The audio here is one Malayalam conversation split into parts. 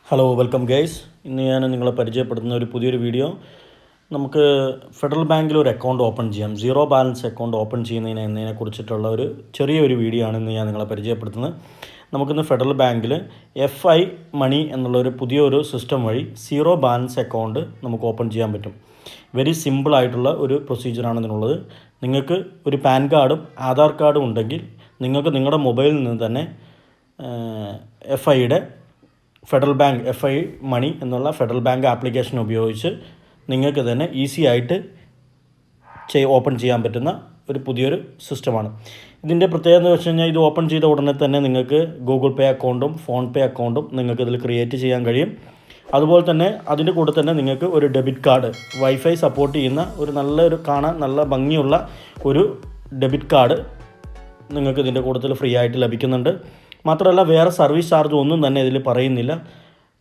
Hello welcome guys. ഇന്ന് ഞാൻ നിങ്ങളെ പരിചയപ്പെടുത്തുന്ന ഒരു പുതിയൊരു വീഡിയോ. നമുക്ക് ഫെഡറൽ ബാങ്കിൽ ഒരു അക്കൗണ്ട് ഓപ്പൺ ചെയ്യാം. സീറോ ബാലൻസ് അക്കൗണ്ട് ഓപ്പൺ ചെയ്യുന്നതിനെ കുറിച്ചിട്ടുള്ള ഒരു ചെറിയൊരു വീഡിയോ ആണ് ഇന്ന് ഞാൻ നിങ്ങളെ പരിചയപ്പെടുത്തുന്നത്. നമുക്കിന്ന് ഫെഡറൽ ബാങ്കിൽ FI മണി എന്നുള്ളൊരു പുതിയൊരു സിസ്റ്റം വഴി സീറോ ബാലൻസ് അക്കൗണ്ട് നമുക്ക് ഓപ്പൺ ചെയ്യാൻ പറ്റും. വെരി സിമ്പിളായിട്ടുള്ള ഒരു പ്രൊസീജിയറാണ് ഇതിനുള്ളത്. നിങ്ങൾക്ക് ഒരു പാൻ കാർഡും ആധാർ കാർഡും ഉണ്ടെങ്കിൽ നിങ്ങൾക്ക് നിങ്ങളുടെ മൊബൈലിൽ നിന്ന് തന്നെ FIയുടെ ഫെഡറൽ ബാങ്ക് FI മണി എന്നുള്ള ഫെഡറൽ ബാങ്ക് ആപ്ലിക്കേഷൻ ഉപയോഗിച്ച് നിങ്ങൾക്ക് തന്നെ ഈസി ആയിട്ട് ഓപ്പൺ ചെയ്യാൻ പറ്റുന്ന ഒരു പുതിയൊരു സിസ്റ്റമാണ്. ഇതിൻ്റെ പ്രത്യേകത എന്ന് വെച്ച് കഴിഞ്ഞാൽ ഇത് ഓപ്പൺ ചെയ്ത ഉടനെ തന്നെ നിങ്ങൾക്ക് ഗൂഗിൾ പേ അക്കൗണ്ടും ഫോൺ പേ അക്കൗണ്ടും നിങ്ങൾക്ക് ഇതിൽ ക്രിയേറ്റ് ചെയ്യാൻ കഴിയും. അതുപോലെ തന്നെ അതിൻ്റെ കൂടെ തന്നെ നിങ്ങൾക്ക് ഒരു ഡെബിറ്റ് കാർഡ്, വൈഫൈ സപ്പോർട്ട് ചെയ്യുന്ന ഒരു കാണാൻ നല്ല ഭംഗിയുള്ള ഒരു ഡെബിറ്റ് കാർഡ് നിങ്ങൾക്ക് ഇതിൻ്റെ കൂട്ടത്തിൽ ഫ്രീ ആയിട്ട് ലഭിക്കുന്നുണ്ട്. മാത്രമല്ല വേറെ സർവീസ് ചാർജ് ഒന്നും തന്നെ ഇതിൽ പറയുന്നില്ല.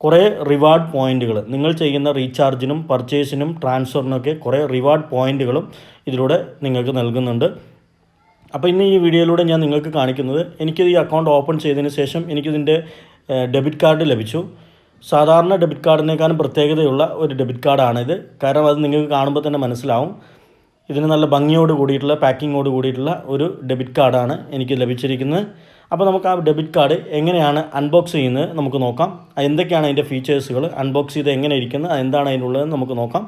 കുറേ റിവാർഡ് പോയിൻറ്റുകൾ, നിങ്ങൾ ചെയ്യുന്ന റീചാർജിനും പർച്ചേസിനും ട്രാൻസ്ഫറിനൊക്കെ കുറേ റിവാർഡ് പോയിൻറ്റുകളും ഇതിലൂടെ നിങ്ങൾക്ക് നൽകുന്നുണ്ട്. അപ്പോൾ ഇന്ന് ഈ വീഡിയോയിലൂടെ ഞാൻ നിങ്ങൾക്ക് കാണിക്കുന്നത്, എനിക്കിത് ഈ അക്കൗണ്ട് ഓപ്പൺ ചെയ്തതിന് ശേഷം എനിക്കിതിൻ്റെ ഡെബിറ്റ് കാർഡ് ലഭിച്ചു. സാധാരണ ഡെബിറ്റ് കാർഡിനേക്കാളും പ്രത്യേകതയുള്ള ഒരു ഡെബിറ്റ് കാർഡാണിത്. കാരണം അത് നിങ്ങൾക്ക് കാണുമ്പോൾ തന്നെ മനസ്സിലാവും. ഇതിന് നല്ല ഭംഗിയോട് കൂടിയിട്ടുള്ള പാക്കിങ്ങോട് കൂടിയിട്ടുള്ള ഒരു ഡെബിറ്റ് കാർഡാണ് എനിക്ക് ലഭിച്ചിരിക്കുന്നത്. അപ്പോൾ നമുക്ക് ആ ഡെബിറ്റ് കാർഡ് എങ്ങനെയാണ് അൺബോക്സ് ചെയ്യുന്നത് നമുക്ക് നോക്കാം. എന്തൊക്കെയാണ് അതിൻ്റെ ഫീച്ചേഴ്സുകൾ, അൺബോക്സ് ചെയ്ത് എങ്ങനെ ഇരിക്കുന്നത്, എന്താണ് അതിനുള്ളതെന്ന് നമുക്ക് നോക്കാം.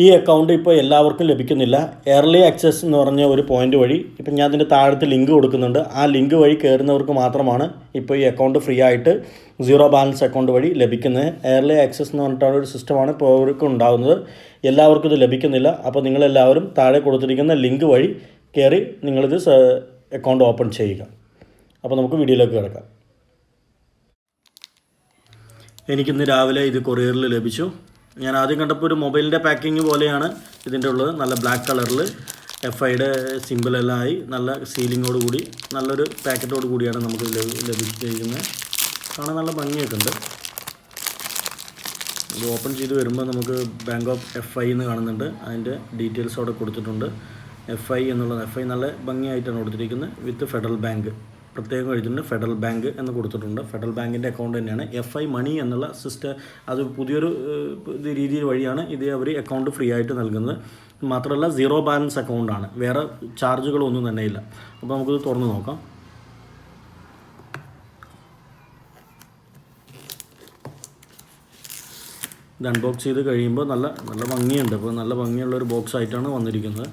ഈ അക്കൗണ്ട് ഇപ്പോൾ എല്ലാവർക്കും ലഭിക്കുന്നില്ല. ഏർലി ആക്സസ് എന്ന് പറഞ്ഞ ഒരു പോയിൻ്റ് വഴി ഇപ്പം ഞാൻ അതിൻ്റെ താഴത്ത് ലിങ്ക് കൊടുക്കുന്നുണ്ട്. ആ ലിങ്ക് വഴി കയറുന്നവർക്ക് മാത്രമാണ് ഇപ്പോൾ ഈ അക്കൗണ്ട് ഫ്രീ ആയിട്ട് സീറോ ബാലൻസ് അക്കൗണ്ട് വഴി ലഭിക്കുന്നത്. ഏർലി ആക്സസ് എന്ന് പറഞ്ഞിട്ടുള്ള ഒരു സിസ്റ്റമാണ് ഇപ്പോൾ അവർക്ക് ഉണ്ടാകുന്നത്. എല്ലാവർക്കും ഇത് ലഭിക്കുന്നില്ല. അപ്പോൾ നിങ്ങളെല്ലാവരും താഴെ കൊടുത്തിരിക്കുന്ന ലിങ്ക് വഴി കയറി നിങ്ങളിത് അക്കൗണ്ട് ഓപ്പൺ ചെയ്യുക. അപ്പോൾ നമുക്ക് വീഡിയോയിലേക്ക് കിടക്കാം. എനിക്കിന്ന് രാവിലെ ഇത് കൊറിയറിൽ ലഭിച്ചു. ഞാൻ ആദ്യം കണ്ടപ്പോൾ ഒരു മൊബൈലിൻ്റെ പാക്കിങ് പോലെയാണ് ഇതിൻ്റെ ഉള്ളത്. നല്ല ബ്ലാക്ക് കളറിൽ FIയുടെ സിമ്പിളെല്ലാം ആയി നല്ല സീലിങ്ങോട് കൂടി നല്ലൊരു പാക്കറ്റോട് കൂടിയാണ് നമുക്ക് ലഭിച്ചിരിക്കുന്നത്. കാണാൻ നല്ല ഭംഗിയൊക്കെ ഉണ്ട്. ഇത് ഓപ്പൺ ചെയ്ത് വരുമ്പോൾ നമുക്ക് ബാങ്ക് ഓഫ് FI എന്ന് കാണുന്നുണ്ട്. അതിൻ്റെ ഡീറ്റെയിൽസ് അവിടെ കൊടുത്തിട്ടുണ്ട്. FI എന്നുള്ളത് FI നല്ല ഭംഗിയായിട്ടാണ് കൊടുത്തിരിക്കുന്നത്. വിത്ത് ഫെഡറൽ ബാങ്ക് പ്രത്യേകം എഴുതിയിട്ടുണ്ട്. ഫെഡറൽ ബാങ്ക് എന്ന് കൊടുത്തിട്ടുണ്ട്. ഫെഡറൽ ബാങ്കിൻ്റെ അക്കൗണ്ട് തന്നെയാണ്. FI മണി എന്നുള്ള സിസ്റ്റം, അത് പുതിയൊരു രീതി വഴിയാണ് ഇത് അവർ അക്കൗണ്ട് ഫ്രീ ആയിട്ട് നൽകുന്നത്. മാത്രമല്ല സീറോ ബാലൻസ് അക്കൗണ്ടാണ്, വേറെ ചാർജുകളൊന്നും തന്നെ ഇല്ല. അപ്പോൾ നമുക്കിത് തുറന്ന് നോക്കാം. ഇത് അൺബോക്സ് ചെയ്ത് കഴിയുമ്പോൾ നല്ല ഭംഗിയുണ്ട്. അപ്പോൾ നല്ല ഭംഗിയുള്ളൊരു ബോക്സ് ആയിട്ടാണ് വന്നിരിക്കുന്നത്.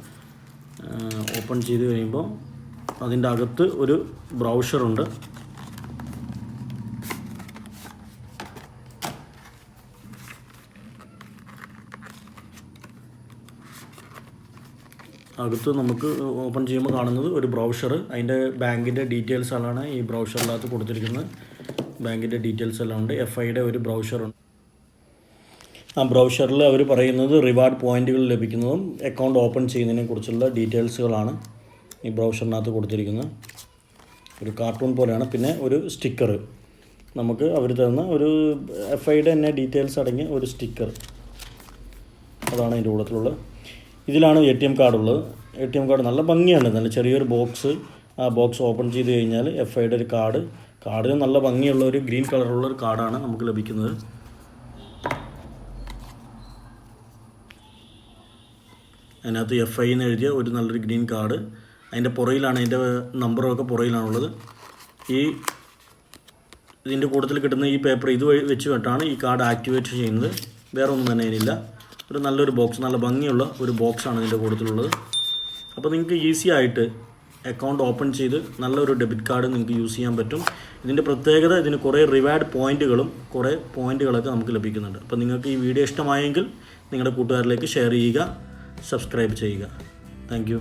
ഓപ്പൺ ചെയ്ത് കഴിയുമ്പോൾ അതിൻ്റെ അകത്ത് ഒരു ബ്രൗഷറുണ്ട്. അകത്ത് നമുക്ക് ഓപ്പൺ ചെയ്യുമ്പോൾ കാണുന്നത് ഒരു ബ്രൗഷർ. അതിൻ്റെ ബാങ്കിൻ്റെ ഡീറ്റെയിൽസുകളാണ് ഈ ബ്രൗഷറിനകത്ത് കൊടുത്തിരിക്കുന്നത്. ബാങ്കിൻ്റെ ഡീറ്റെയിൽസ് എല്ലാം ഉണ്ട്. FIയുടെ ഒരു ബ്രൗഷറുണ്ട്. ആ ബ്രൗഷറിൽ അവർ പറയുന്നത് റിവാർഡ് പോയിൻറ്റുകൾ ലഭിക്കുന്നതും അക്കൗണ്ട് ഓപ്പൺ ചെയ്യുന്നതിനെ കുറിച്ചുള്ള ഡീറ്റെയിൽസുകളാണ് ഈ ബ്രൗഷറിനകത്ത് കൊടുത്തിരിക്കുന്നത്. ഒരു കാർട്ടൂൺ പോലെയാണ്. പിന്നെ ഒരു സ്റ്റിക്കർ, നമുക്ക് അവർ തരുന്ന ഒരു FIയുടെ തന്നെ ഡീറ്റെയിൽസ് അടങ്ങിയ ഒരു സ്റ്റിക്കർ, അതാണ് അതിൻ്റെ കൂട്ടത്തിലുള്ളത്. ഇതിലാണ് ATM കാർഡ് ഉള്ളത്. ATM കാർഡ് നല്ല ഭംഗിയാണ്. നല്ല ചെറിയൊരു ബോക്സ്. ആ ബോക്സ് ഓപ്പൺ ചെയ്ത് കഴിഞ്ഞാൽ FIയുടെ ഒരു കാർഡിന് നല്ല ഭംഗിയുള്ള ഒരു ഗ്രീൻ കളറുള്ള ഒരു കാർഡാണ് നമുക്ക് ലഭിക്കുന്നത്. അതിനകത്ത് FI എന്ന് എഴുതിയ ഒരു നല്ലൊരു ഗ്രീൻ കാർഡ്. അതിൻ്റെ പുറയിലാണ്, അതിൻ്റെ നമ്പറൊക്കെ പുറയിലാണുള്ളത്. ഇതിൻ്റെ കൂട്ടത്തിൽ കിട്ടുന്ന ഈ പേപ്പർ ഇത് വെച്ചിട്ടാണ് ഈ കാർഡ് ആക്ടിവേറ്റ് ചെയ്യുന്നത്. വേറെ ഒന്നും തന്നെ ഇതിനില്ല. ഒരു നല്ലൊരു ബോക്സ്, നല്ല ഭംഗിയുള്ള ഒരു ബോക്സാണ് ഇതിൻ്റെ കൂട്ടത്തിലുള്ളത്. അപ്പോൾ നിങ്ങൾക്ക് ഈസി ആയിട്ട് അക്കൗണ്ട് ഓപ്പൺ ചെയ്ത് നല്ലൊരു ഡെബിറ്റ് കാർഡ് നിങ്ങൾക്ക് യൂസ് ചെയ്യാൻ പറ്റും. ഇതിൻ്റെ പ്രത്യേകത, ഇതിന് കുറേ റിവാർഡ് പോയിൻറ്റുകളൊക്കെ നമുക്ക് ലഭിക്കുന്നുണ്ട്. അപ്പോൾ നിങ്ങൾക്ക് ഈ വീഡിയോ ഇഷ്ടമായെങ്കിൽ നിങ്ങളുടെ കൂട്ടുകാരിലേക്ക് ഷെയർ ചെയ്യുക, സബ്സ്ക്രൈബ് ചെയ്യുക. Thank you.